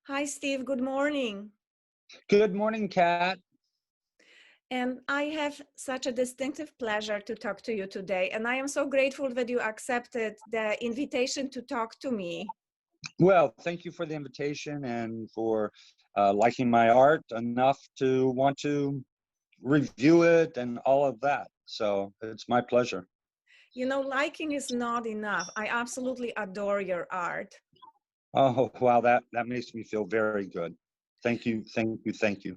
Hi, Steve. Good morning. Good morning, Kat. And I have such a distinctive pleasure to talk to you today. And I am so grateful that you accepted the invitation to talk to me. Well, thank you for the invitation and for liking my art enough to want to review it and all of that. So it's my pleasure. You know, liking is not enough. I absolutely adore your art. Oh, wow, that makes me feel very good. Thank you, thank you, thank you.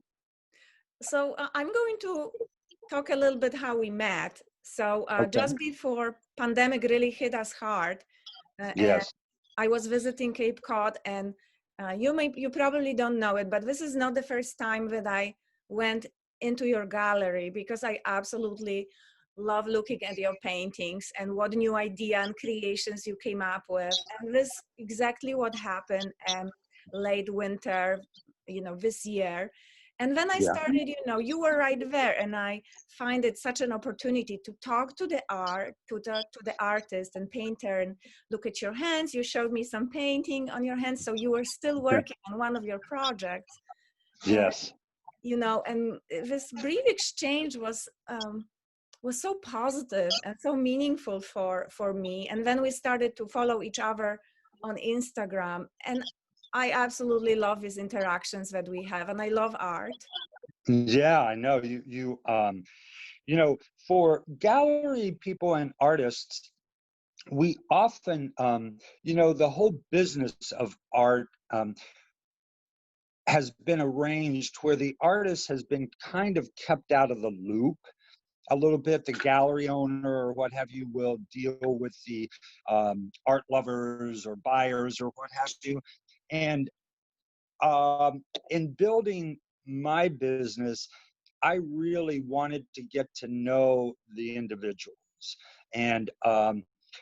So I'm going to talk a little bit how we met. So Okay. just before pandemic really hit us hard, and Yes. I was visiting Cape Cod, and you probably don't know it, but this is not the first time that I went into your gallery because I absolutely love looking at your paintings and what new idea and creations you came up with. And this exactly what happened late winter, this year. And when I Yeah. started, you were right there, and I find it such an opportunity to talk to the artist and painter, and look at your hands. You showed me some painting on your hands, so you were still Okay. working on one of your projects. And Yes. and this brief exchange was so positive and so meaningful for me. And then we started to follow each other on Instagram, and I absolutely love these interactions that we have, and I love art. Yeah, I know you know, for gallery people and artists, we often, the whole business of art has been arranged where the artist has been kind of kept out of the loop a little bit. The gallery owner or what have you will deal with the art lovers or buyers or what have you. And in building my business, I really wanted to get to know the individuals. And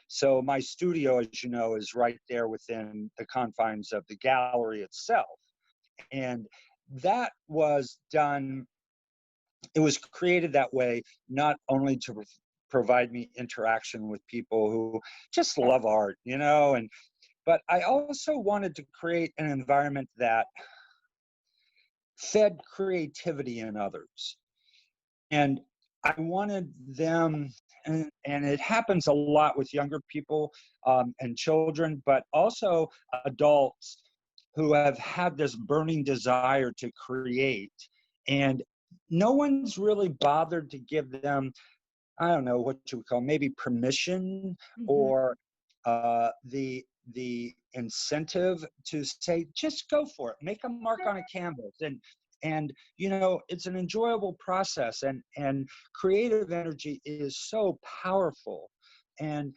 so my studio, as you know, is right there within the confines of the gallery itself. And that was done, it was created that way, not only to provide me interaction with people who just love art, and but I also wanted to create an environment that fed creativity in others. And I wanted them, and it happens a lot with younger people and children, but also adults who have had this burning desire to create. And no one's really bothered to give them, I don't know what you would call, maybe permission Mhm. or the incentive to say, just go for it, make a mark on a canvas, and it's an enjoyable process, and creative energy is so powerful, and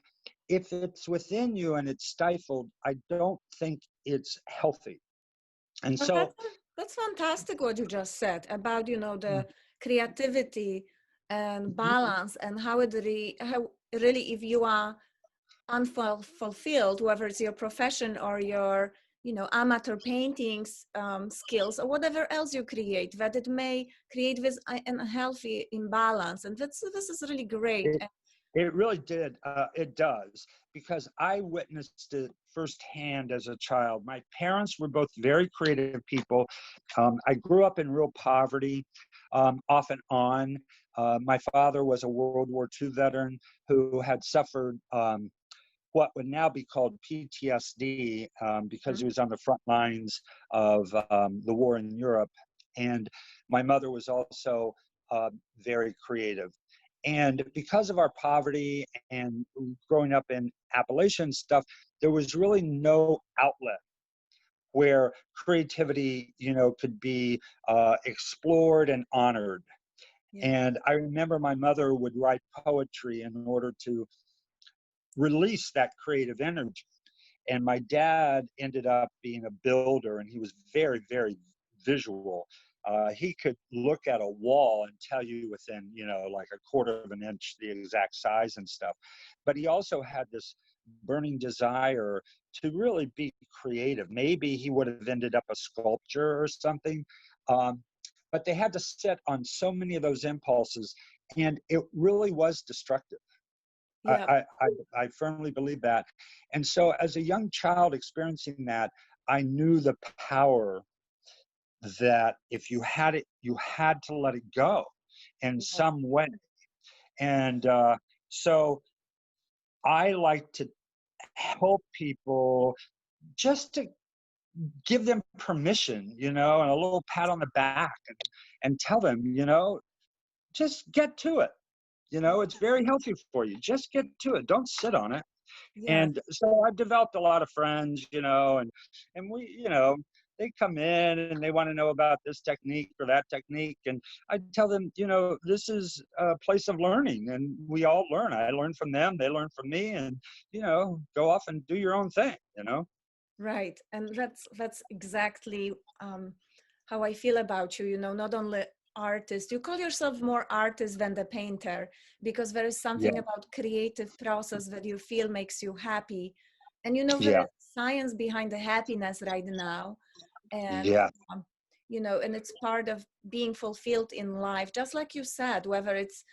if it's within you and it's stifled, I don't think it's healthy. And Well, so that's fantastic what you just said about the creativity and balance, and how really, if you are unfulfilled, whether it's your profession or your amateur paintings skills or whatever else you create, that it may create this unhealthy imbalance. And this is really great. it, it really did. It does, because I witnessed it firsthand as a child. My parents were both very creative people. I grew up in real poverty, off and on. My father was a World War II veteran who had suffered what would now be called PTSD, because he was on the front lines of the war in Europe. And my mother was also very creative. And because of our poverty and growing up in Appalachian stuff, there was really no outlet where creativity, could be explored and honored. Yeah. And I remember my mother would write poetry in order to release that creative energy. And my dad ended up being a builder, and he was very, very visual. He could look at a wall and tell you within, like a quarter of an inch, the exact size and stuff. But he also had this burning desire to really be creative. Maybe he would have ended up a sculptor or something. But they had to sit on so many of those impulses, and it really was destructive. Yeah. I firmly believe that. And so as a young child experiencing that, I knew the power that if you had it, you had to let it go in some way. And so I like to help people just to give them permission, and a little pat on the back, and tell them, just get to it. It's very healthy for you. Just get to it. Don't sit on it. Yes. And so I've developed a lot of friends, and we, they come in and they want to know about this technique or that technique. And I tell them, this is a place of learning, and we all learn. I learn from them, they learn from me, and, go off and do your own thing. Right. And that's exactly how I feel about you, not only artist, you call yourself more artist than the painter, because there is Yeah. something about creative process that you feel makes you happy. And there Yeah. is science behind the happiness right now. And Yeah. and it's part of being fulfilled in life, just like you said, whether it's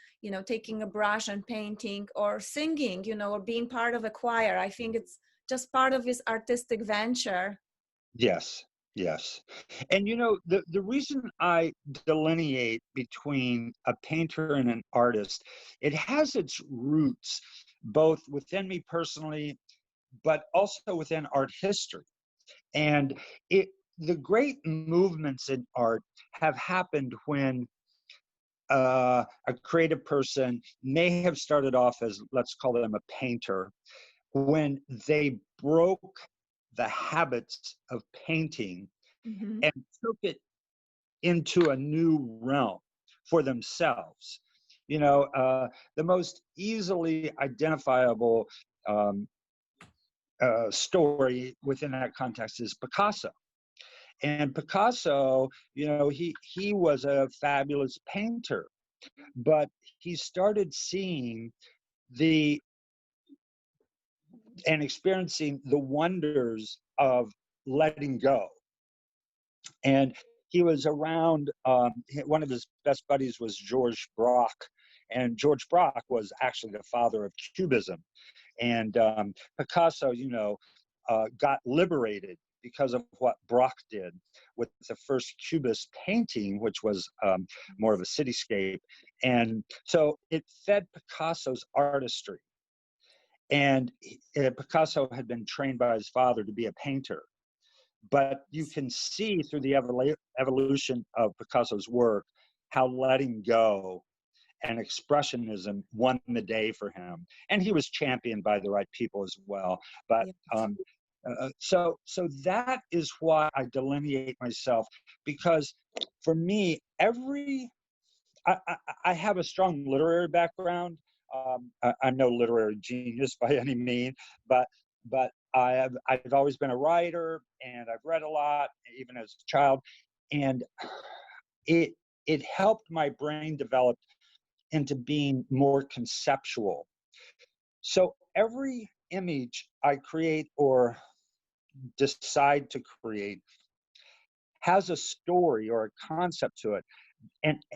taking a brush and painting, or singing, or being part of a choir. I think it's just part of this artistic venture. Yes. Yes. And the reason I delineate between a painter and an artist, it has its roots both within me personally, but also within art history. And the great movements in art have happened when a creative person may have started off as, let's call them a painter, when they broke the habits of painting Mm-hmm. and took it into a new realm for themselves. The most easily identifiable story within that context is Picasso. And Picasso, he was a fabulous painter, but he started seeing the and experiencing the wonders of letting go. And he was around, one of his best buddies was George Braque. And George Braque was actually the father of Cubism. And Picasso, got liberated because of what Braque did with the first Cubist painting, which was more of a cityscape. And so it fed Picasso's artistry. And Picasso had been trained by his father to be a painter. But you can see through the evolution of Picasso's work how letting go and expressionism won the day for him. And he was championed by the right people as well. But so that is why I delineate myself, because for me, I have a strong literary background. I'm no literary genius by any means, but I've always been a writer, and I've read a lot, even as a child, and it helped my brain develop into being more conceptual. So every image I create or decide to create has a story or a concept to it.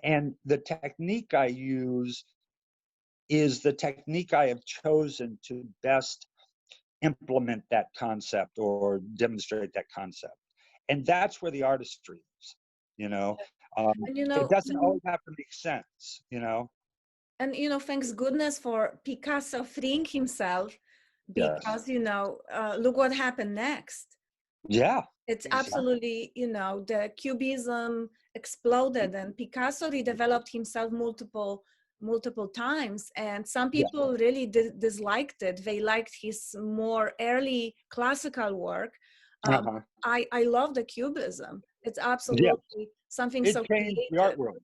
And the technique I use is the technique I have chosen to best implement that concept or demonstrate that concept. And that's where the artistry is, And it doesn't always have to make sense, And thanks goodness for Picasso freeing himself, because Yes. look what happened next. Yeah. It's Exactly. absolutely, the Cubism exploded, and Picasso redeveloped himself multiple times. And some people really disliked it. They liked his more early classical work. I love the Cubism. It's absolutely something It so changed the art creative. world.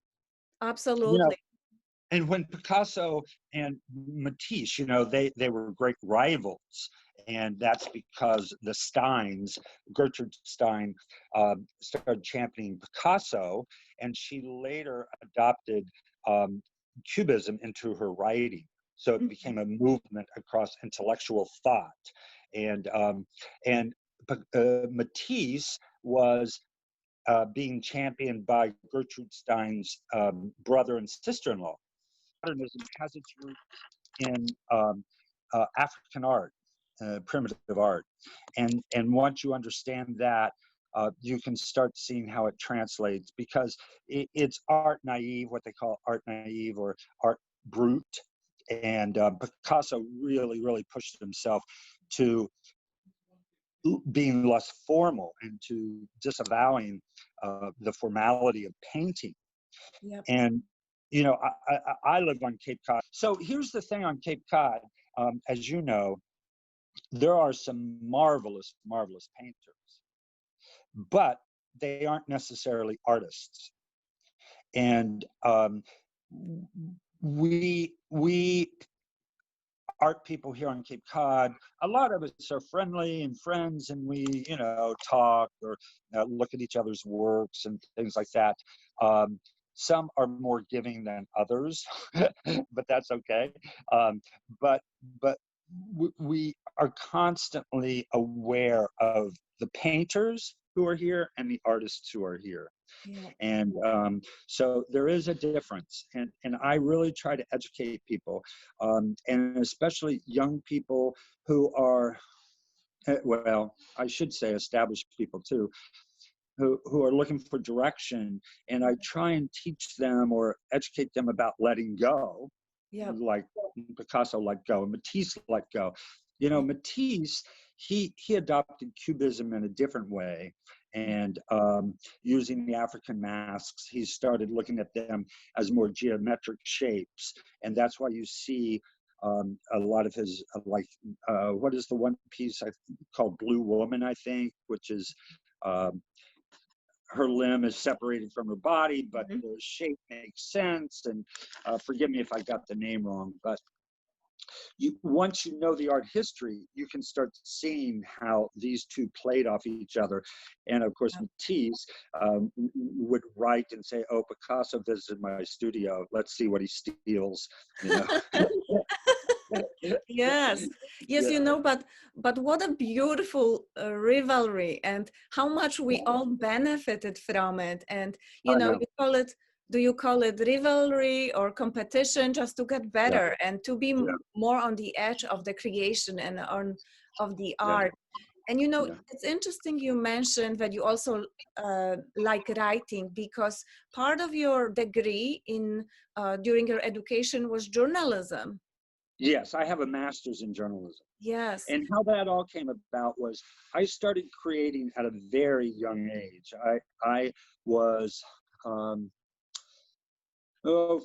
Absolutely. And when Picasso and Matisse, they were great rivals. And that's because the Steins, Gertrude Stein, started championing Picasso, and she later adopted Cubism into her writing. So it became a movement across intellectual thought. And Matisse was being championed by Gertrude Stein's brother and sister-in-law. Modernism has its roots in African art. primitive art. And once you understand that, you can start seeing how it translates, because it's art naive, what they call art naive or art brute. And Picasso really pushed himself to being less formal and to disavowing the formality of painting. Yep. And I live on Cape Cod. So here's the thing on Cape Cod, as you know, there are some marvelous painters, but they aren't necessarily artists. And we art people here on Cape Cod, a lot of us are friendly and friends, and we, talk or look at each other's works and things like that. Some are more giving than others, but that's okay. But we are constantly aware of the painters who are here and the artists who are here. Yeah. And so there is a difference, and I really try to educate people, and especially young people who are, well, I should say established people too, who are looking for direction, and I try and teach them or educate them about letting go. Yep. Like Picasso let go, and Matisse let go. Matisse, he adopted Cubism in a different way, and using the African masks, he started looking at them as more geometric shapes, and that's why you see a lot of his what is the one piece called Blue Woman, I think, which is her limb is separated from her body, but the shape makes sense. And forgive me if I got the name wrong, but once you know the art history, you can start seeing how these two played off each other. And of course, Matisse would write and say, "Oh, Picasso visited my studio. Let's see what he steals." Yes, Yeah. but what a beautiful rivalry, and how much we all benefited from it. And I know. do you call it rivalry or competition, just to get Yeah. better and to be Yeah. more on the edge of the creation and of the Yeah. art? And Yeah. it's interesting you mentioned that you also like writing, because part of your degree during your education was journalism. Yes, I have a master's in journalism. Yes. And how that all came about was I started creating at a very young age. I was,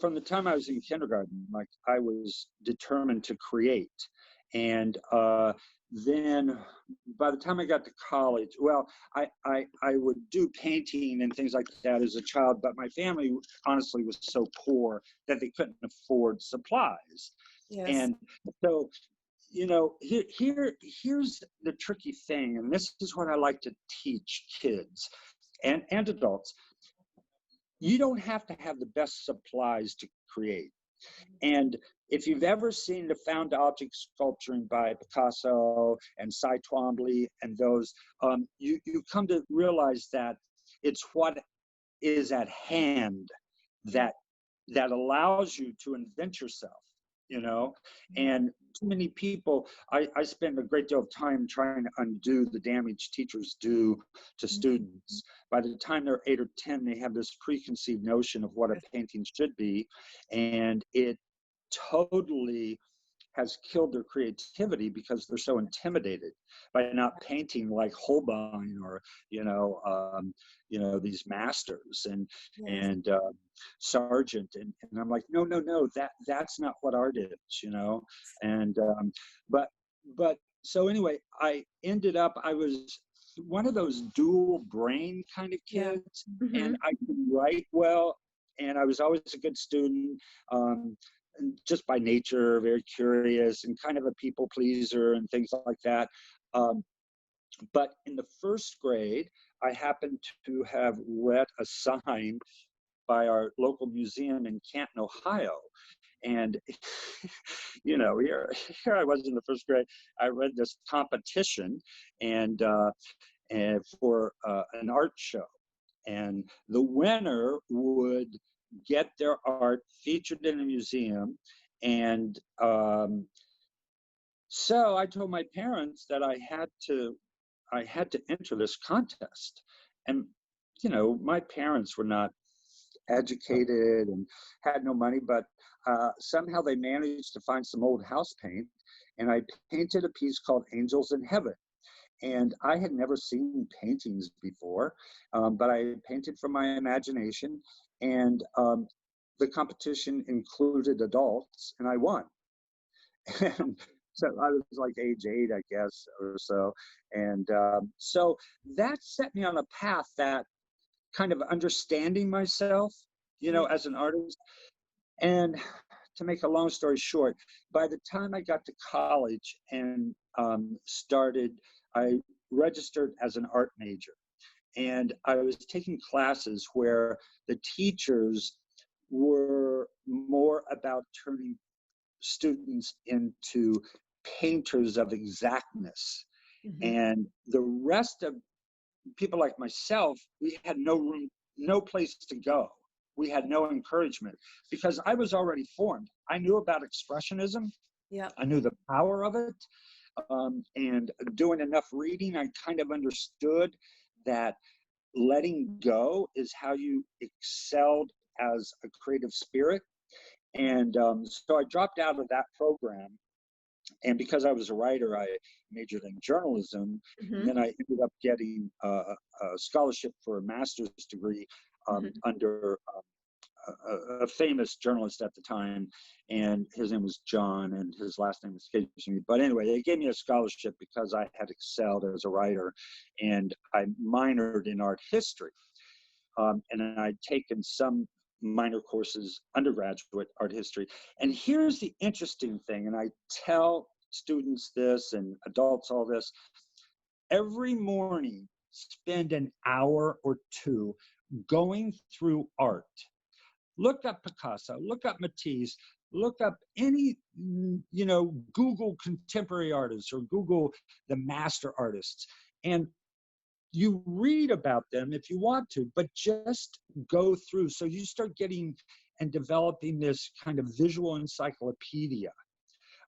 from the time I was in kindergarten, like I was determined to create. And then by the time I got to college, well, I would do painting and things like that as a child, but my family honestly was so poor that they couldn't afford supplies. Yes. And so, here's the tricky thing, and this is what I like to teach kids and adults. You don't have to have the best supplies to create. And if you've ever seen the found object sculpturing by Picasso and Cy Twombly and those, you come to realize that it's what is at hand that allows you to invent yourself, and too many people, I spend a great deal of time trying to undo the damage teachers do to students. By the time they're 8 or 10, they have this preconceived notion of what a painting should be, and it totally has killed their creativity because they're so intimidated by not painting like Holbein or these masters and Sargent, and I'm like, no, that's not what art is, and but so anyway, I ended up, I was one of those dual brain kind of Yeah. kids, and I could write well, and I was always a good student. Just by nature, very curious and kind of a people pleaser and things like that. But in the first grade, I happened to have read a sign by our local museum in Canton, Ohio. And, here I was in the first grade. I read this competition and for an art show. And the winner would get their art featured in a museum, and So I told my parents that I had to enter this contest. And, you know, my parents were not educated and had no money, but somehow they managed to find some old house paint. And I painted a piece called Angels in Heaven. And I had never seen paintings before, but I painted from my imagination. And the competition included adults, and I won. And so I was like age 8, I guess, or so. And so that set me on a path that kind of understanding myself, you know, Yeah. as an artist. And to make a long story short, by the time I got to college and I registered as an art major. And I was taking classes where the teachers were more about turning students into painters of exactness. Hmm. And the rest of people like myself, we had no room, no place to go. We had no encouragement because I was already formed. I knew about expressionism. Yeah. I knew the power of it. And doing enough reading, I kind of understood that letting go is how you excelled as a creative spirit. And so I dropped out of that program. And because I was a writer, I majored in journalism. And Hmm. then I ended up getting a scholarship for a master's degree Hmm. under a famous journalist at the time, and his name was John, and his last name escapes me. But anyway, they gave me a scholarship because I had excelled as a writer, and I minored in art history. And I'd taken some minor courses, undergraduate art history. And here's the interesting thing, and I tell students this and adults all this: every morning, spend an hour or two going through art. Look up Picasso, look up Matisse, look up any, you know, Google contemporary artists or Google the master artists. And you read about them if you want to, but just go through. So you start getting and developing this kind of visual encyclopedia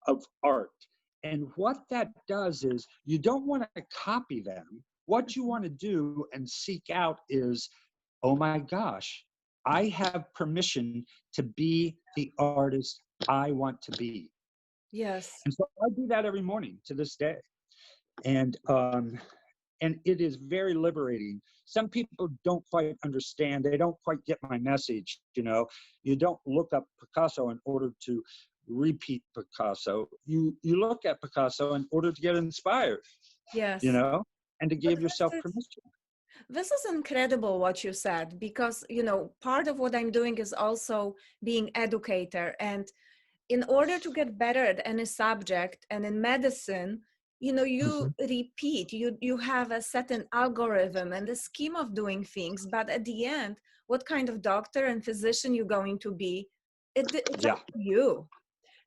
of art. And what that does is you don't want to copy them. What you want to do and seek out is, oh my gosh, I have permission to be the artist I want to be. Yes. And so I do that every morning to this day. And it is very liberating. Some people don't quite understand. They don't quite get my message. You know, you don't look up Picasso in order to repeat Picasso. You look at Picasso in order to get inspired, you Yes. know, and to But give yourself permission. this is incredible what you said, because, you know, part of what I'm doing is also being educator. And in order to get better at any subject, and in medicine, you know, you Mhm. repeat, you have a certain algorithm and a scheme of doing things, but at the end, what kind of doctor and physician you're going to be, it's Yeah, up to you.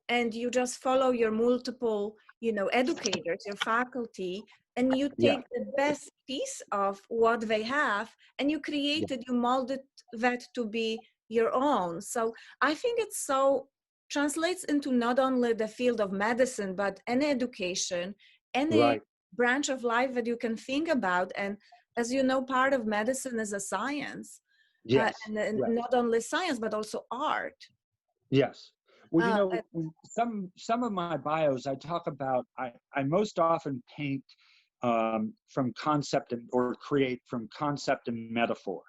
And you just follow your multiple, you know, educators, your faculty, and you yeah, take the best piece of what they have, and you yeah, created, you molded that to be your own. So I think it's so translates into not only the field of medicine, but any education, any right. branch of life that you can think about. And as you know, part of medicine is a science, Yes, and then yes, not only science, but also art. yes. Well, you Uh, know, some of my bios, I talk about, I most often paint from concept or create from concept and metaphor.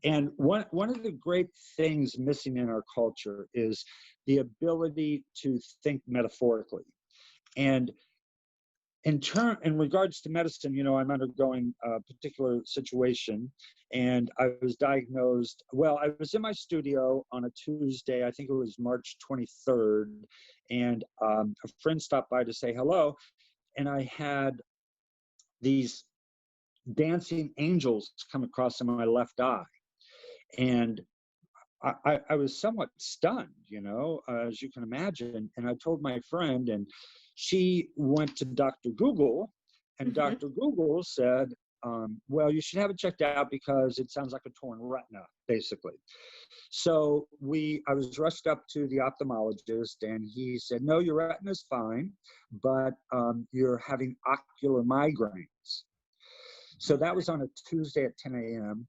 And one of the great things missing in our culture is the ability to think metaphorically. And in regards to medicine, you know, I'm undergoing a particular situation, and I was diagnosed. Well, I was in my studio on a Tuesday, I think it was March 23rd, and a friend stopped by to say hello, and I had these dancing angels come across in my left eye. And I was somewhat stunned, you know, as you can imagine. And I told my friend, and she went to Dr. Google, and mhm. Dr. Google said, well, you should have it checked out because it sounds like a torn retina, basically. So I was rushed up to the ophthalmologist, and he said, no, your retina is fine, but you're having ocular migraines. So that was on a Tuesday at 10 a.m.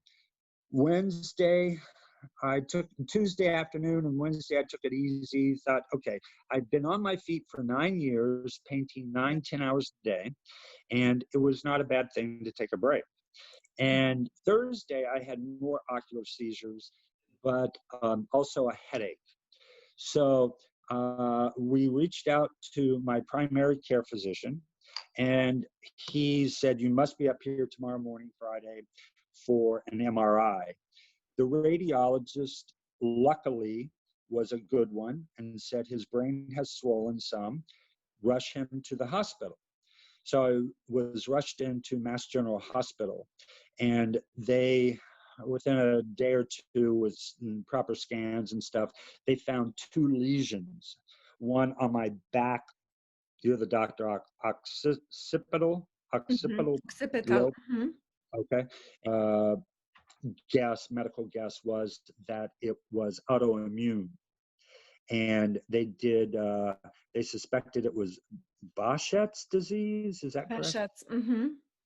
Tuesday afternoon and Wednesday, I took it easy, thought, okay, I'd been on my feet for 9 years, painting 9-10 hours a day, and it was not a bad thing to take a break. And Thursday, I had more ocular seizures, but also a headache. So we reached out to my primary care physician, and he said, you must be up here tomorrow morning, Friday, for an MRI. The radiologist, luckily, was a good one and said his brain has swollen some, rush him to the hospital. So I was rushed into Mass General Hospital, and they, within a day or two with proper scans and stuff, they found 2 lesions, one on my back, you're the doctor, occipital Occipital. lobe, okay. Medical guess was that it was autoimmune, and they suspected it was Behçet's disease. Is that correct? Behçet's.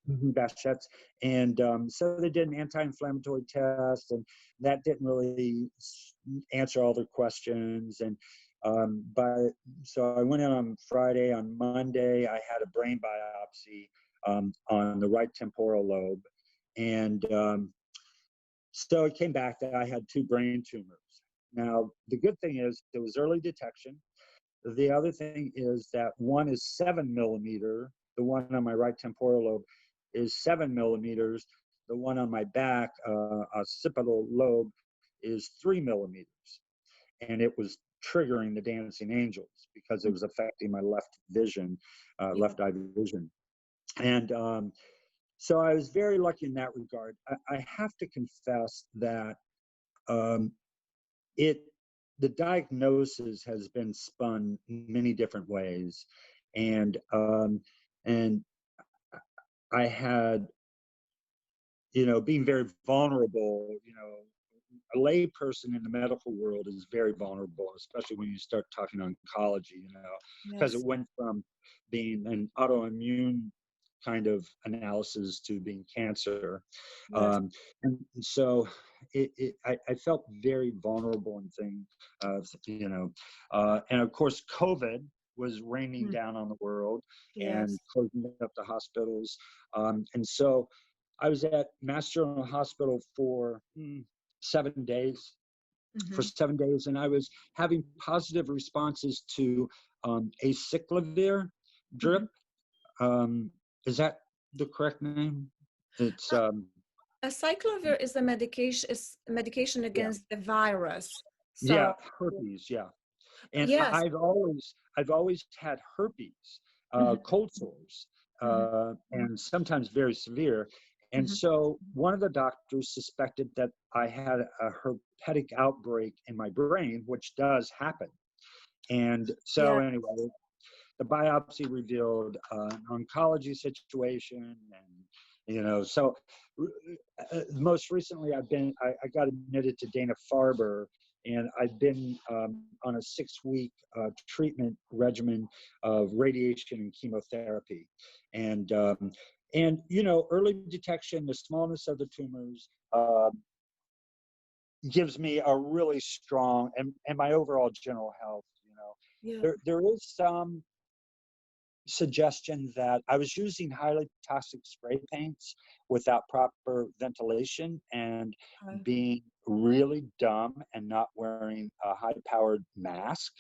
Behçet's. And so they did an anti-inflammatory test, and that didn't really answer all their questions. And so I went in on Friday. On Monday, I had a brain biopsy on the right temporal lobe, and so it came back that I had 2 brain tumors. Now, the good thing is it was early detection. The other thing is that one is 7 millimeter. The one on my right temporal lobe is 7 millimeters. The one on my back, occipital lobe, is 3 millimeters. And it was triggering the dancing angels because it was affecting my left vision, left eye vision. And so I was very lucky in that regard. I have to confess that the diagnosis has been spun many different ways, and I had, being very vulnerable. A lay person in the medical world is very vulnerable, especially when you start talking oncology. Because it went from being an autoimmune kind of analysis to being cancer. Yes. And so I felt very vulnerable and things, and of course, COVID was raining down on the world and closing up the hospitals. And so I was at Mass General Hospital for 7 days. For 7 days, and I was having positive responses to acyclovir drip. Is that the correct name? It's acyclovir is a medication against the virus. So, herpes. Yeah, and yes. I've always had herpes, cold sores, and sometimes very severe. And so one of the doctors suspected that I had a herpetic outbreak in my brain, which does happen. And so anyway, the biopsy revealed an oncology situation, and so most recently I got admitted to Dana-Farber, and I've been on a 6-week treatment regimen of radiation and chemotherapy, and early detection, the smallness of the tumors gives me a really strong, and my overall general health. There is some suggestion that I was using highly toxic spray paints without proper ventilation and being really dumb and not wearing a high-powered mask,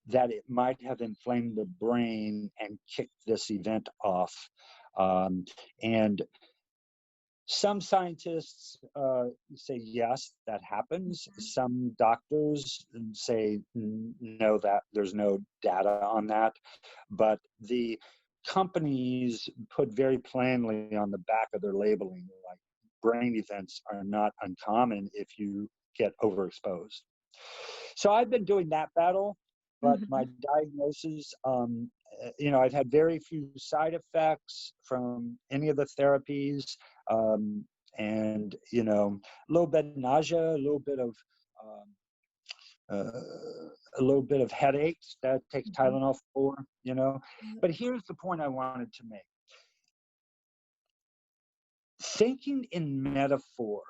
that it might have inflamed the brain and kicked this event off. And some scientists say yes, that happens. Some doctors say no, that there's no data on that. But the companies put very plainly on the back of their labeling, like, brain events are not uncommon if you get overexposed. So I've been doing that battle, but my diagnosis I've had very few side effects from any of the therapies, and a little bit of nausea, um, uh, a little bit of headaches that I take Mhm. Tylenol for. Yeah. But here's the point I wanted to make: thinking in metaphor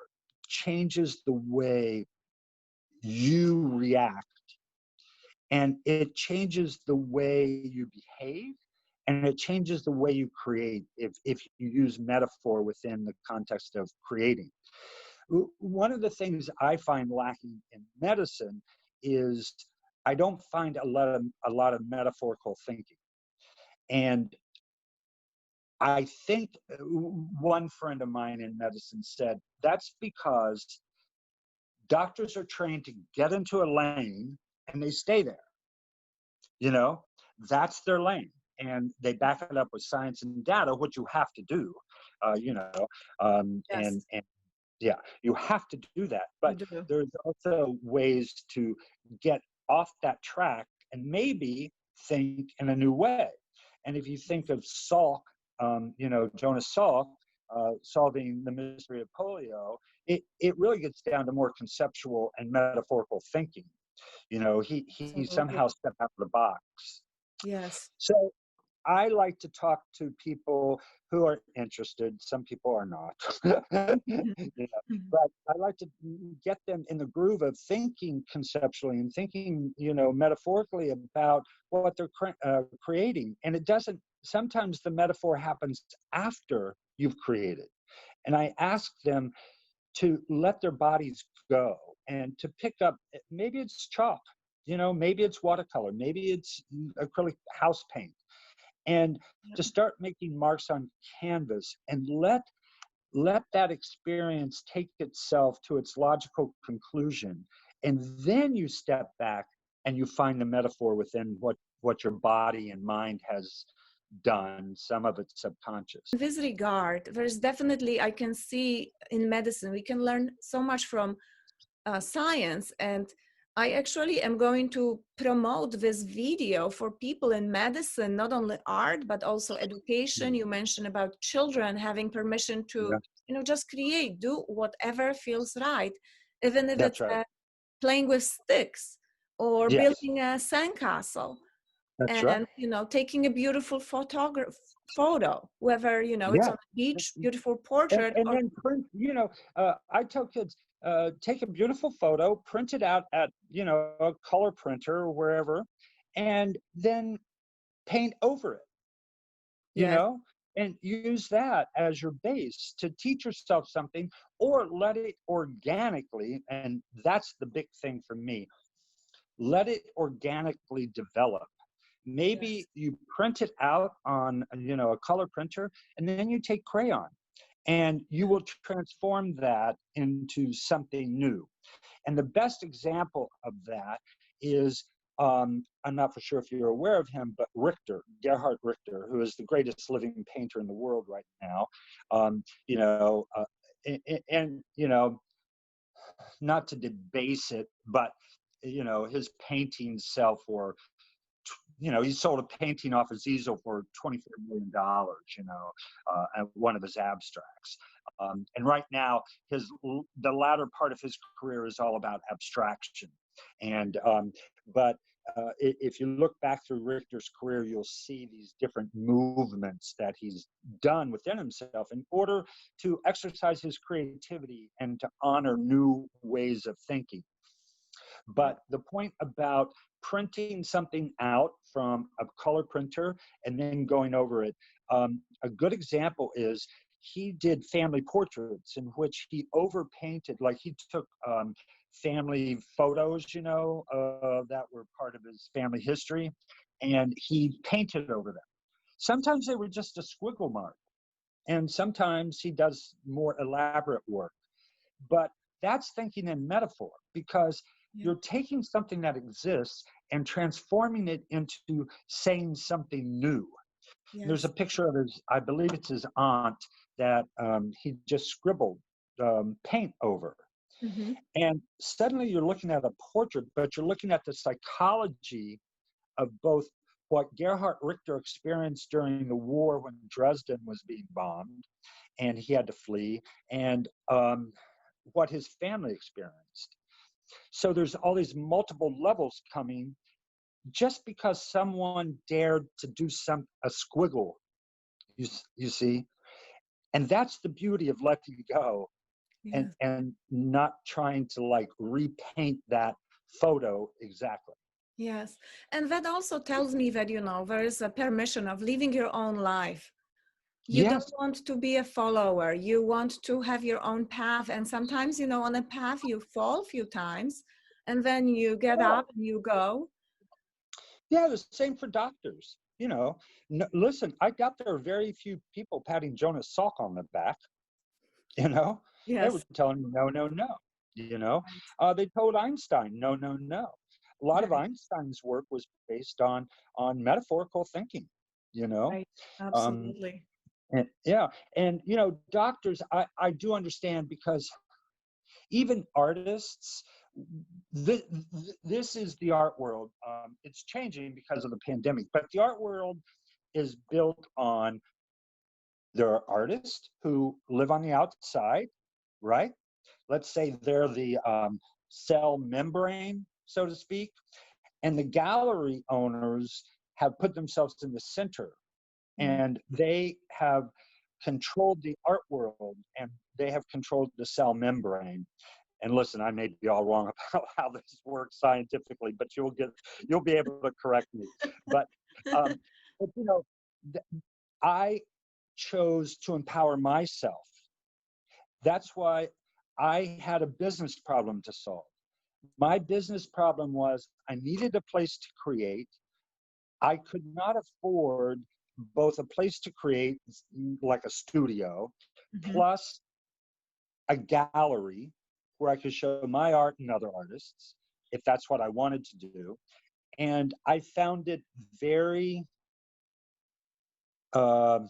changes the way you react, and it changes the way you behave, and it changes the way you create if you use metaphor within the context of creating. One of the things I find lacking in medicine is I don't find a lot of metaphorical thinking. And I think one friend of mine in medicine said that's because doctors are trained to get into a lane and they stay there. You know, that's their lane. And they back it up with science and data, which you have to do, uh, you know, Yes, and yeah, you have to do that. you But do. there's also ways to get off that track and maybe think in a new way. And if you think of Salk, Jonas Salk, solving the mystery of polio, it really gets down to more conceptual and metaphorical thinking. He Absolutely. somehow stepped out of the box. Yes. So I like to talk to people who are interested. Some people are not. Mhm. Mhm. But I like to get them in the groove of thinking conceptually and thinking, metaphorically about what they're creating. And it doesn't. Sometimes the metaphor happens after you've created. And I ask them to let their bodies go and to pick up, maybe it's chalk, maybe it's watercolor, maybe it's acrylic house paint, and Yeah. to start making marks on canvas and let that experience take itself to its logical conclusion, and then you step back and you find the metaphor within what your body and mind has done, some of it subconscious. In this regard, there's definitely, I can see in medicine, we can learn so much from science. And I actually am going to promote this video for people in medicine, not only art, but also education. You mentioned about children having permission to, Yeah, just create, do whatever feels right, even if that's it's right. playing with sticks or Yes, building a sandcastle, that's right. and taking a beautiful photo, whether it's Yeah. on a beach, beautiful and, portrait, and or then print, I tell kids, take a beautiful photo, print it out at a color printer or wherever, and then paint over it, you yes, know and use that as your base to teach yourself something, or let it organically, and that's the big thing for me, let it organically develop. yes, Maybe you print it out on a color printer, and then you take crayon and you will transform that into something new. And the best example of that is, I'm not for sure if you're aware of him, but Gerhard Richter, who is the greatest living painter in the world right now. Um, you know, uh, and not to debase it, but his paintings sell for, he sold a painting off his easel for $24 million, and one of his abstracts. And right now, the latter part of his career is all about abstraction. And but if you look back through Richter's career, you'll see these different movements that he's done within himself in order to exercise his creativity and to honor new ways of thinking. yeah, But the point about printing something out from a color printer and then going over it, a good example is he did family portraits in which he overpainted, like he took family photos, that were part of his family history, and he painted over them. Sometimes they were just a squiggle mark, and sometimes he does more elaborate work. But that's thinking in metaphor, because yeah, you're taking something that exists and transforming it into saying something new. There's a yes, picture of I believe it's his aunt, that he just scribbled paint over. hmm, And suddenly you're looking at a portrait, but you're looking at the psychology of both what Gerhard Richter experienced during the war when Dresden was being bombed and he had to flee, and what his family experienced. So there's all these multiple levels coming just because someone dared to do a squiggle, you see. And that's the beauty of letting go Yes. and not trying to like repaint that photo exactly. Yes. And that also tells me that, there is a permission of living your own life. You don't Yes. want to be a follower. You want to have your own path. And sometimes, on a path, you fall a few times and then you get Yeah. up and you go. Yeah, the same for doctors. Listen, I doubt there are very few people patting Jonas Salk on the back. They were Yes. telling him no, no, no. Right. They told Einstein no, no, no. A lot of Right. Einstein's work was based on metaphorical thinking. You know, Right. um, Absolutely. and yeah, and doctors, I do understand because even artists, this, this is the art world. It's changing because of the pandemic, but the art world is built on, there are artists who live on the outside, right? Let's say they're the cell membrane, so to speak, and the gallery owners have put themselves in the center, Mm. and they have controlled the art world, and they have controlled the cell membrane. And listen, I may be all wrong about how this works scientifically, but you'll be able to correct me. But, um, but I chose to empower myself. That's why I had a business problem to solve. My business problem was I needed a place to create. I could not afford both a place to create, like a studio, Mhm. plus a gallery where I could show my art and other artists, if that's what I wanted to do. And I found it very, uh,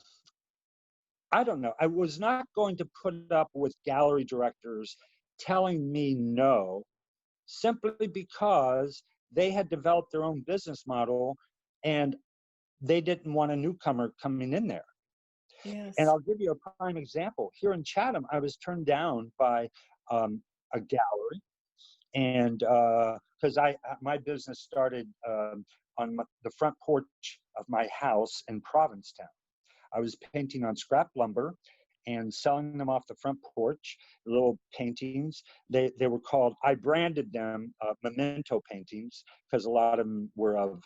I don't know, I was not going to put up with gallery directors telling me no, simply because they had developed their own business model and they didn't want a newcomer coming in there. And Yes. I'll give you a prime example. Here in Chatham, I was turned down by a gallery, and because my business started on the front porch of my house in Provincetown. I was painting on scrap lumber and selling them off the front porch, little paintings. They were called, I branded them memento paintings because a lot of them were of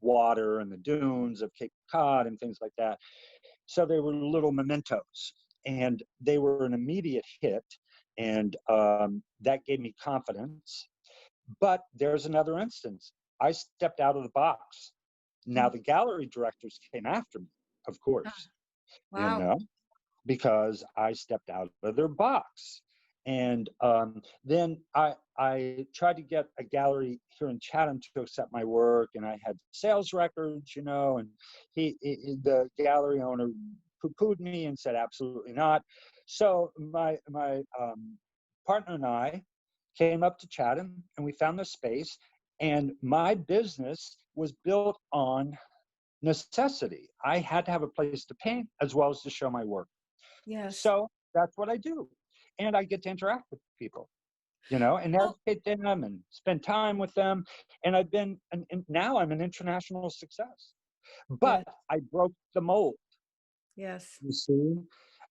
water and the dunes of Cape Cod and things like that. So they were little mementos, and they were an immediate hit, and that gave me confidence. But there's another instance. I stepped out of the box. Now Mm. the gallery directors came after me, of Ah, course, you wow. know, because I stepped out of their box. And then I tried to get a gallery here in Chatham to accept my work, and I had sales records, and the gallery owner poo-pooed me and said absolutely not. So my partner and I came up to Chatham, and we found this space, and my business was built on necessity. I had to have a place to paint as well as to show my work. Yes. So that's what I do. And I get to interact with people, and Well, educate them and spend time with them. And and now I'm an international success. But yes. I broke the mold, Yes. you see.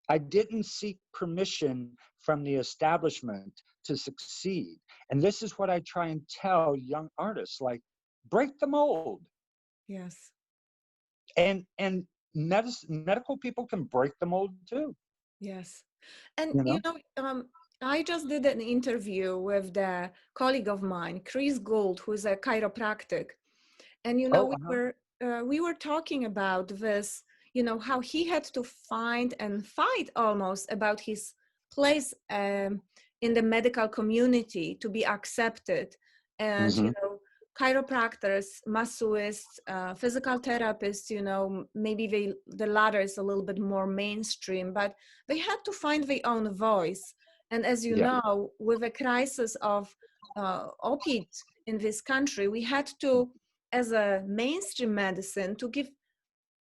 I didn't seek permission from the establishment to succeed. And this is what I try and tell young artists, like, break the mold. Yes. And medical people can break the mold too, Yes. And you know. I just did an interview with the colleague of mine, Chris Gould, who is a chiropractic. And Oh, we were talking about this, how he had to find and fight almost about his place in the medical community to be accepted. And hmm chiropractors, masseuses, physical therapists, maybe the latter is a little bit more mainstream, but they had to find their own voice. And as you yeah, know, with a crisis of opiate in this country, we had to as a mainstream medicine to give,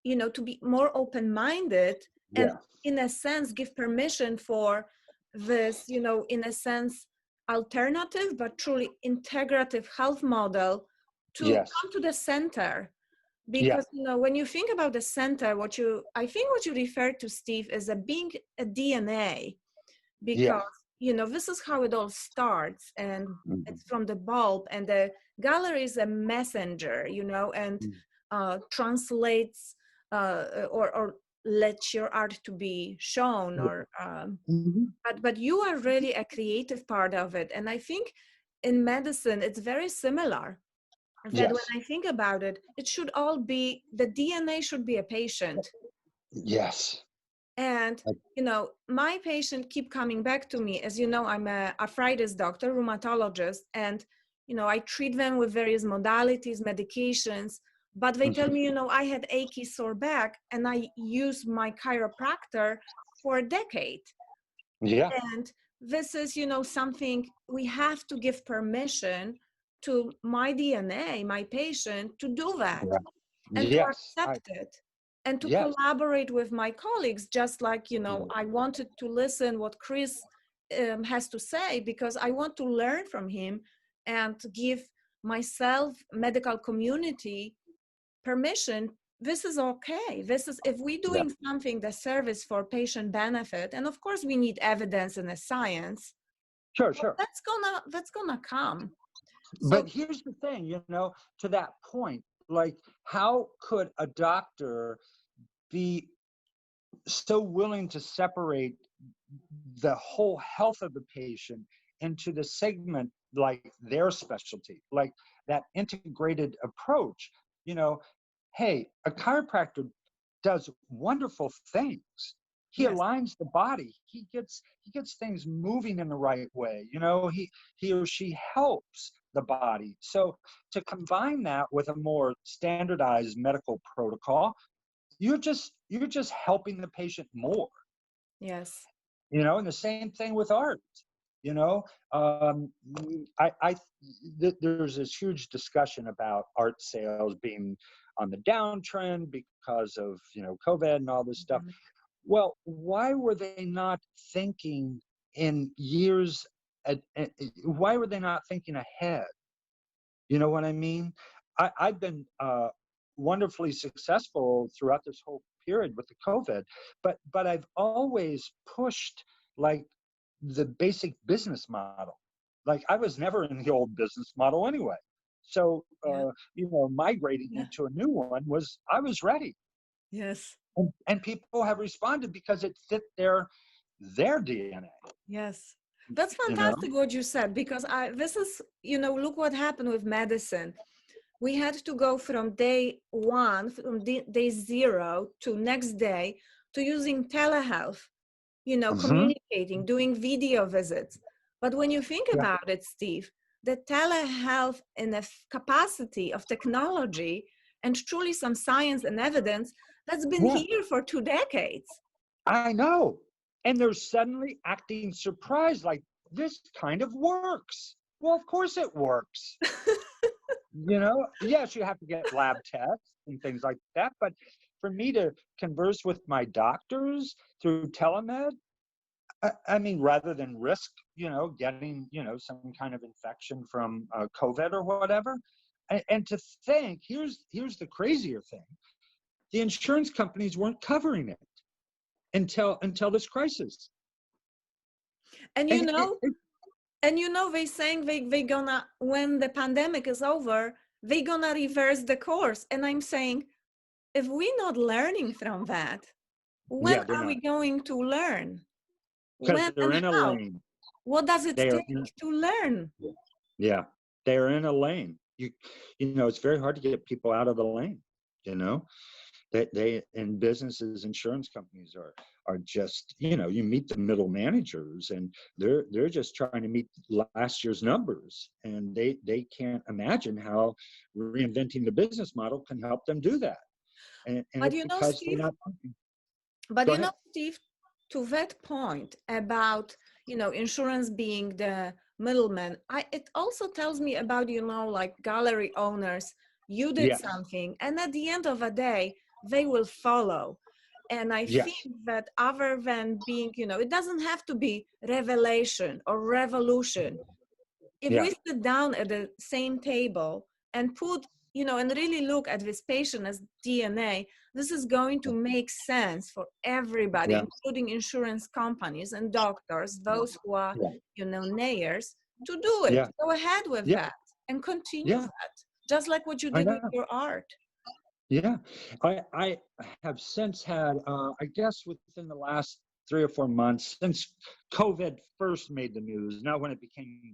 to be more open-minded and Yeah. in a sense give permission for this, in a sense alternative but truly integrative health model to Yes. come to the center. Yeah. Because when you think about the center, what you referred to, Steve, is a being a DNA. Yeah. Because this is how it all starts, and Mhm. it's from the bulb, and the gallery is a messenger, and Mhm. translates or lets your art to be shown, or Mhm. but you are really a creative part of it. And I think in medicine it's very similar, that when Yes. I think about it, it should all be, the DNA should be a patient. Yes. And, my patient keep coming back to me. As you know, I'm a arthritis doctor, rheumatologist, and, I treat them with various modalities, medications, but they tell Mhm. me, I had achy sore back and I used my chiropractor for a decade. Yeah. And this is, something we have to give permission to my DNA, my patient, to do that Yeah. and to Yes. accept it and to Yes. collaborate with my colleagues, just like, Mhm. I wanted to listen what Chris has to say, because I want to learn from him and give myself, medical community, permission. This is okay. This is, if we're Yeah. doing something, the service for patient benefit, and of course we need evidence and a science, Sure. but Sure. that's gonna come. But So here's the thing, to that point, like, how could a doctor be so willing to separate the whole health of the patient into the segment like their specialty, like that integrated approach? You know, hey, a chiropractor does wonderful things. He yes, aligns the body. He gets things moving in the right way. He or she helps the body. So to combine that with a more standardized medical protocol, you're just helping the patient more. yes, And the same thing with art. You know, um, there's this huge discussion about art sales being on the downtrend because of COVID and all this stuff. mhm, Well, why were they not thinking in years? Why were they not thinking ahead? You know what I mean? I've been wonderfully successful throughout this whole period with the COVID, but I've always pushed like the basic business model. Like I was never in the old business model anyway. So yeah, migrating yeah, into a new one I was ready, yes. and people have responded because it fit their DNA. Yes, that's You know. fantastic what you said, because this is, look what happened with medicine. We had to go from day one, from day zero to next day, to using telehealth, Hmm. communicating, doing video visits. But when you think Yeah. about it, Steve, the telehealth in the capacity of technology and truly some science and evidence, that's been Yeah. here for 2 decades. I know. And they're suddenly acting surprised, like, this kind of works. Well, of course it works. Yes, you have to get lab tests and things like that. But for me to converse with my doctors through telemed, I mean, rather than risk, getting, some kind of infection from COVID or whatever. And to think, here's the crazier thing. The insurance companies weren't covering it until this crisis. And And it, they saying they gonna, when the pandemic is over, they gonna reverse the course. And I'm saying, if we're not learning from that, when yeah, they're are we not, going to learn? because When they're and in a how? lane. What does it They are take to learn? yeah, they are in a lane. It's very hard to get people out of the lane. You know, they in businesses, insurance companies are just, you meet the middle managers, and they're just trying to meet last year's numbers, and they can't imagine how reinventing the business model can help them do that. And But it's you know, because they're Steve, not. but Go you know, ahead. Steve, to that point about, insurance being the middleman, it also tells me about, like gallery owners you did Yes. something, and at the end of the day, they will follow. And I Yes. think that other than being, it doesn't have to be revelation or revolution. If Yeah. we sit down at the same table and put, and really look at this patient as DNA, this is going to make sense for everybody, Yeah. including insurance companies and doctors, those who are, Yeah. nayers, to do it. Yeah. Go ahead with Yeah. that and continue Yeah. that, just like what you I did with know. your art. Yeah. I have since had, I guess within the last 3 or 4 months, since COVID first made the news, not when it became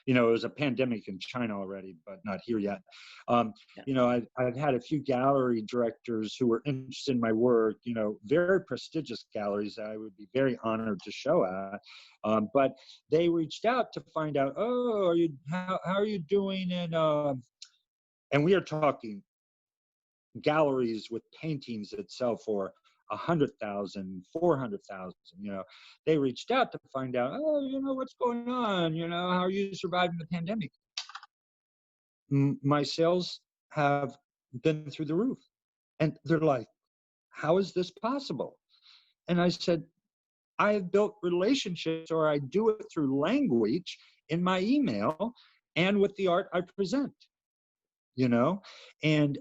it was a pandemic in China already, but not here yet. Yeah. I've had a few gallery directors who were interested in my work, very prestigious galleries that I would be very honored to show at. But they reached out to find out, oh, how are you doing? And we are talking galleries with paintings that sell for 100,000, 400,000. They reached out to find out, oh, what's going on? How are you surviving the pandemic? My sales have been through the roof. And they're like, how is this possible? And I said, I have built relationships, or I do it through language in my email and with the art I present. And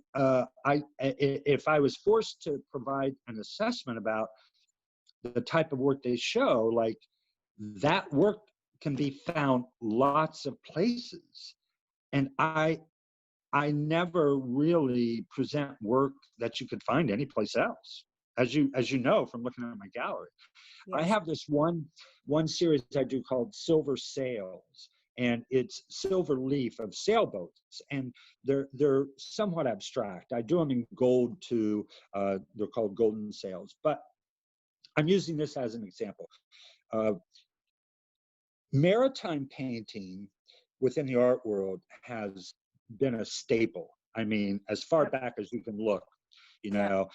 if I was forced to provide an assessment about the type of work they show, like, that work can be found lots of places, and I never really present work that you could find anyplace else, as you know from looking at my gallery. I Yes. have this one series I do called Silver Sails, and it's silver leaf of sailboats, and they're somewhat abstract. I do them in gold too. They're called golden sails, but I'm using this as an example. Maritime painting within the art world has been a staple. I mean, as far Yep. back as you can look, Yep.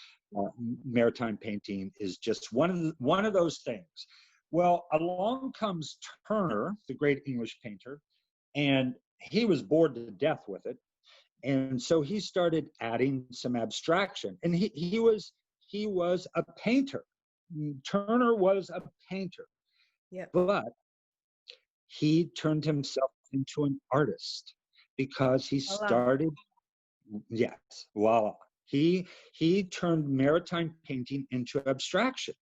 maritime painting is just one of those things. Well, along comes Turner, the great English painter, and he was bored to death with it. And so he started adding some abstraction. And he was a painter. Turner was a painter, Yep. but he turned himself into an artist because he Voila. started, yes, voila. He turned maritime painting into abstraction.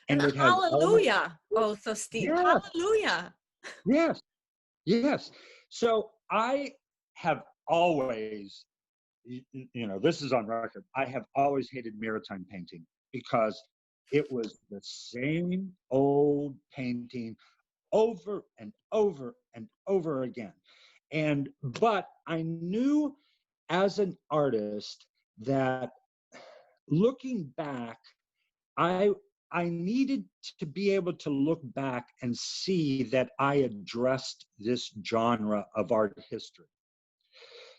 And And it has elements. hallelujah, also, Steve. Yes, Hallelujah. yes, yes. So I have always, this is on record, I have always hated maritime painting because it was the same old painting over and over and over again. But I knew as an artist that looking back, I I needed to be able to look back and see that I addressed this genre of art history.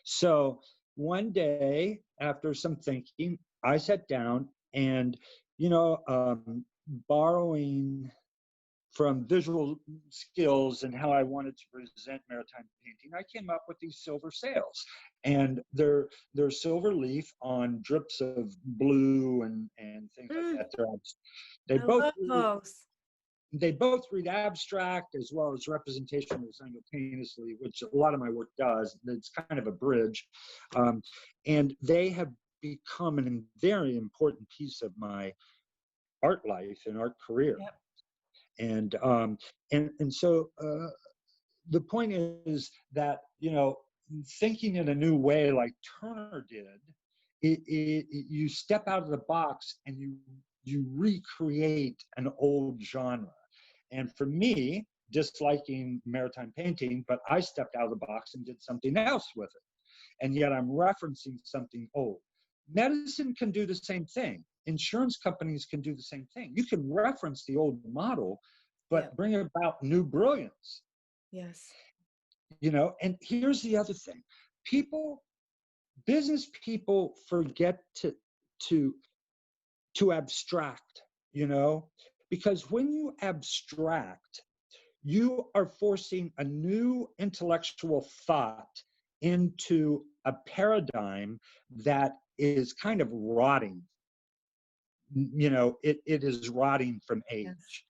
So one day, after some thinking, I sat down and, borrowing from visual skills and how I wanted to present maritime painting, I came up with these silver sails. And they're silver leaf on drips of blue and things like Mm, that. They I both love those. they both read abstract as well as representational simultaneously, which a lot of my work does. It's kind of a bridge. And they have become a very important piece of my art life and art career. Yep. And so the point is that, thinking in a new way like Turner did, you step out of the box and you recreate an old genre. And for me, disliking maritime painting, but I stepped out of the box and did something else with it. And yet I'm referencing something old. Medicine can do the same thing. Insurance companies can do the same thing. You can reference the old model, but Yep. bring about new brilliance. Yes. And here's the other thing. Business people forget to abstract, because when you abstract, you are forcing a new intellectual thought into a paradigm that is kind of rotting. You know, it is rotting from Yes. age.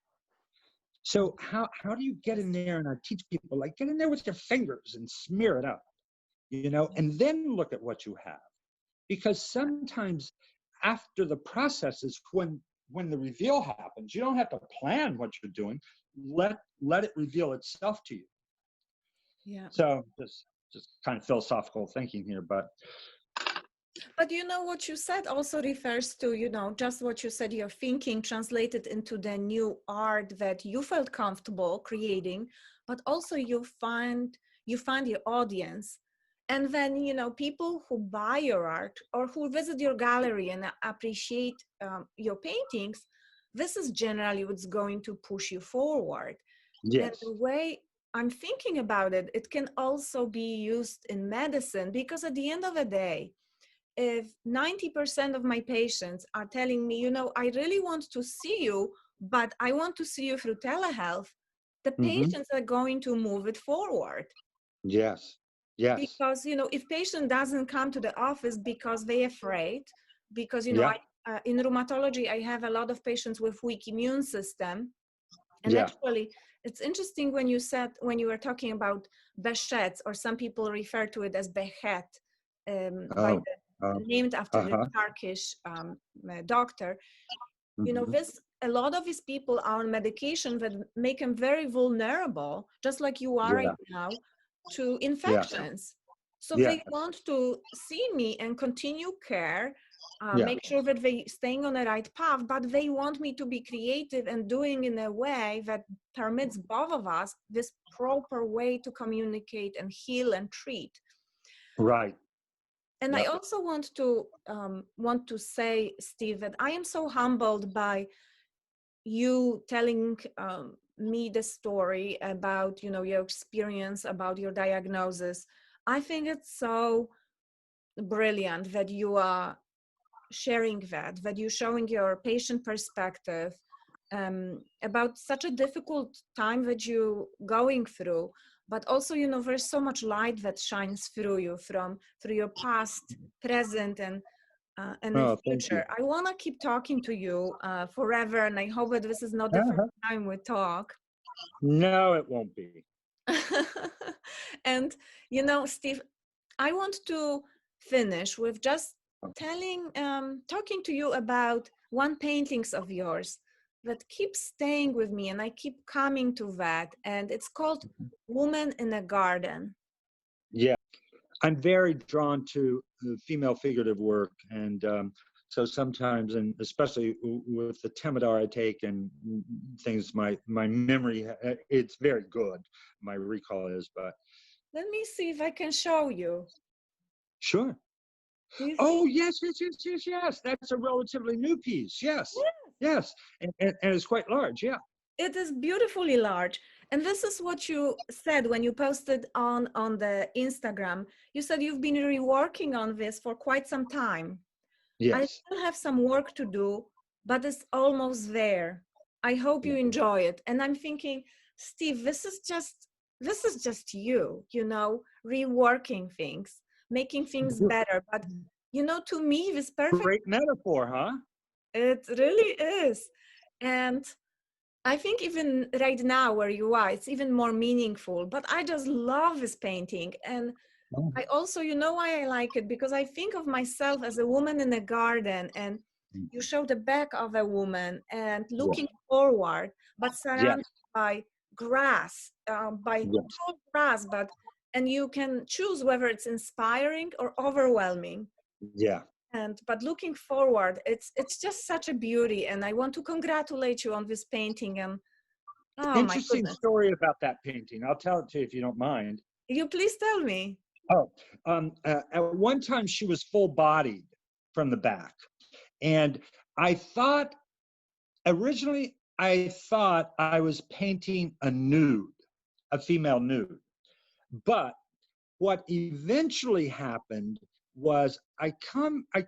So how do you get in there? And I teach people, like, get in there with your fingers and smear it up, you know, and then look at what you have. Because sometimes after the process is when the reveal happens. You don't have to plan what you're doing. Let it reveal itself to you. Yeah. So just kind of philosophical thinking here, but you know, what you said also refers to, you know, just what you said, your thinking translated into the new art that you felt comfortable creating, but also you find your audience. And then, you know, people who buy your art or who visit your gallery and appreciate your paintings, this is generally what's going to push you forward. And yes. the way I'm thinking about it, it can also be used in medicine, because at the end of the day, if 90% of my patients are telling me, you know, I really want to see you, but I want to see you through telehealth, the Mm-hmm. patients are going to move it forward. Yes. Yes. Because, you know, if patient doesn't come to the office because they're afraid, because, you know, Yeah. in rheumatology, I have a lot of patients with weak immune system. And Yeah. actually, it's interesting when you were talking about Behçet, or some people refer to it as Behet, Oh. named after the Uh-huh. Turkish doctor. You know, Mm-hmm. a lot of these people are on medication that make them very vulnerable, just like you are right Yeah. now, to Yeah. infections. So Yes. they want to see me and continue care, Yeah. make sure that they staying on the right path, but they want me to be creative and doing in a way that permits both of us this proper way to communicate and heal and treat. Right. And I Yep. also want to say, Steve, that I am so humbled by you telling me the story about, you know, your experience, about your diagnosis. I think it's so brilliant that you are sharing that you're showing your patient perspective about such a difficult time that you're going through. But also, you know, there's so much light that shines through you through your past, present, and the Oh, thank you. future. I want to keep talking to you forever, and I hope that this is not the first Uh-huh. time we talk. No, it won't be. And, you know, Steve, I want to finish with just talking to you about one paintings of yours that keeps staying with me, and I keep coming to that, and it's called Woman in a Garden. Yeah. I'm very drawn to female figurative work, and so sometimes, and especially with the Temidar I take and things, my memory, it's very good. My recall is, but Let me see if I can show you. sure. Do you see? Oh yes, yes, yes, yes, yes. That's a relatively new piece. Yes, yes, and it's quite large. Yeah. It is beautifully large. And this is what you said when you posted on the Instagram. You said you've been reworking on this for quite some time. I Yes. still have some work to do, but it's almost there. I hope you enjoy it. And I'm thinking, Steve, this is just you know, reworking things, making things better. But you know, to me, this perfect, Great metaphor, huh? it really is. And I think even right now where you are, it's even more meaningful. But I just love this painting. And Oh. I also, you know why I like it? Because I think of myself as a woman in a garden, and you show the back of a woman and looking forward, but Yes. surrounded by grass, by Yes. tall grass, and you can choose whether it's inspiring or overwhelming. Yeah. But looking forward, it's just such a beauty, and I want to congratulate you on this painting. And oh my Interesting goodness, story about that painting. I'll tell it to you if you don't mind. you please tell me. Oh, at one time she was full bodied from the back. And I thought, originally, I thought I was painting a nude, a female nude. But what eventually happened was I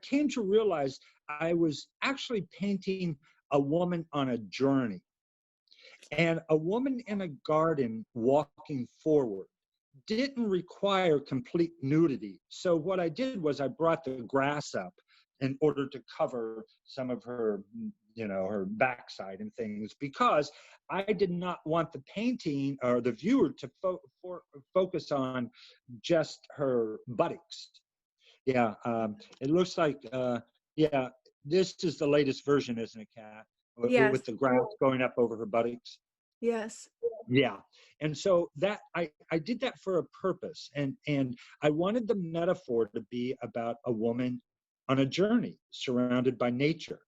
came to realize I was actually painting a woman on a journey, and a woman in a garden walking forward. didn't require complete nudity. So what I did was I brought the grass up in order to cover some of her, her backside and things, because I did not want the painting or the viewer to focus on just her buttocks. Yeah, it looks like, yeah, this is the latest version, isn't it, Kat? Yes. With the grass going up over her buttocks. Yes. Yeah. And so that I did that for a purpose. And I wanted the metaphor to be about a woman on a journey surrounded by nature.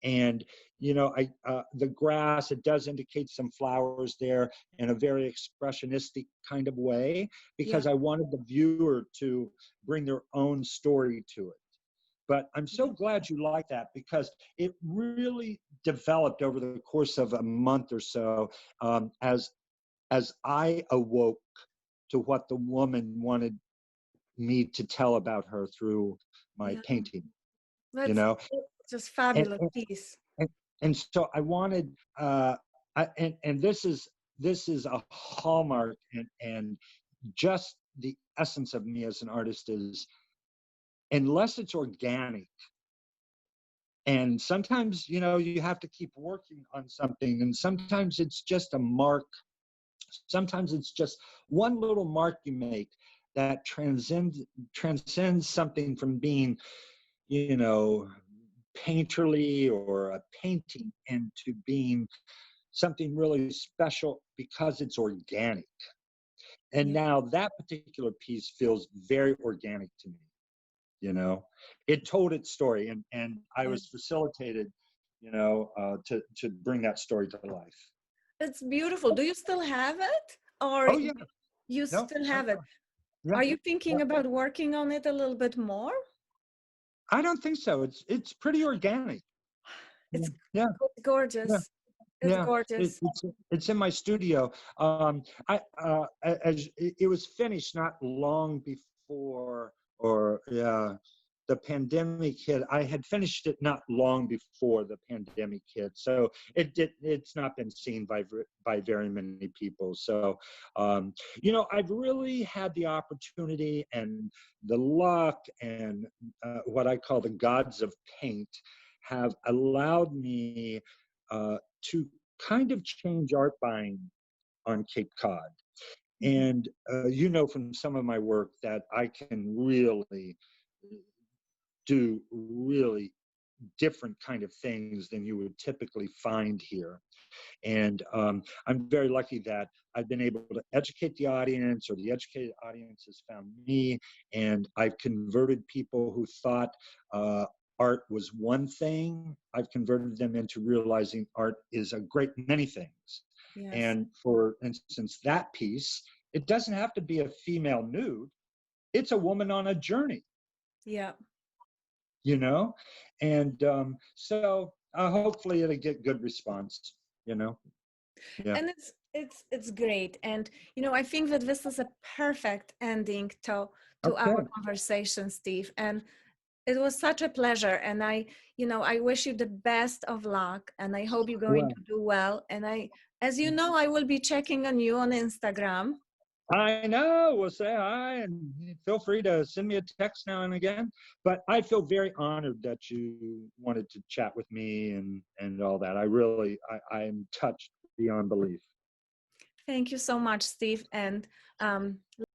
And the grass, it does indicate some flowers there in a very expressionistic kind of way, because Yeah. I wanted the viewer to bring their own story to it. But I'm so glad you like that, because it really developed over the course of a month or so, as I awoke to what the woman wanted me to tell about her through my Yeah. painting. You That's know, just and fabulous piece. and, and so I wanted, and this is a hallmark, and just the essence of me as an artist is, unless it's organic. And sometimes, you have to keep working on something, and sometimes it's just a mark. Sometimes it's just one little mark you make that transcends something from being, you know, painterly or a painting, into being something really special because it's organic. And Yeah. now that particular piece feels very organic to me. It told its story, and I Yeah. was facilitated, to bring that story to life. It's beautiful. Do you still have it? Or Oh yeah, you no, still no, have it? no. Yeah, Are you yeah. thinking about working on it a little bit more? I don't think so. It's pretty organic. It's Yeah, yeah. gorgeous. It's Yeah, gorgeous. it's in my studio. As it was finished not long before, or yeah, the pandemic hit. I had finished it not long before the pandemic hit, so it's not been seen by very many people. So, I've really had the opportunity and the luck, and what I call the gods of paint have allowed me to kind of change art buying on Cape Cod. Mhm. And from some of my work that I can really do really different kind of things than you would typically find here. And I'm very lucky that I've been able to educate the audience, or the educated audience has found me, and I've converted people who thought art was one thing. I've converted them into realizing art is a great many things. Yes. And for instance, that piece, it doesn't have to be a female nude. It's a woman on a journey, Yeah. you know? And so hopefully it'll get good response, you know? Yeah. And it's great. And I think that this is a perfect ending to our Okay. conversation, Steve. And it was such a pleasure. And I wish you the best of luck, and I hope you're going Well, to do well. And as you know, I will be checking on you on Instagram. I know. We'll say hi, and feel free to send me a text now and again. But I feel very honored that you wanted to chat with me, and all that. I'm touched beyond belief. Thank you so much, Steve. And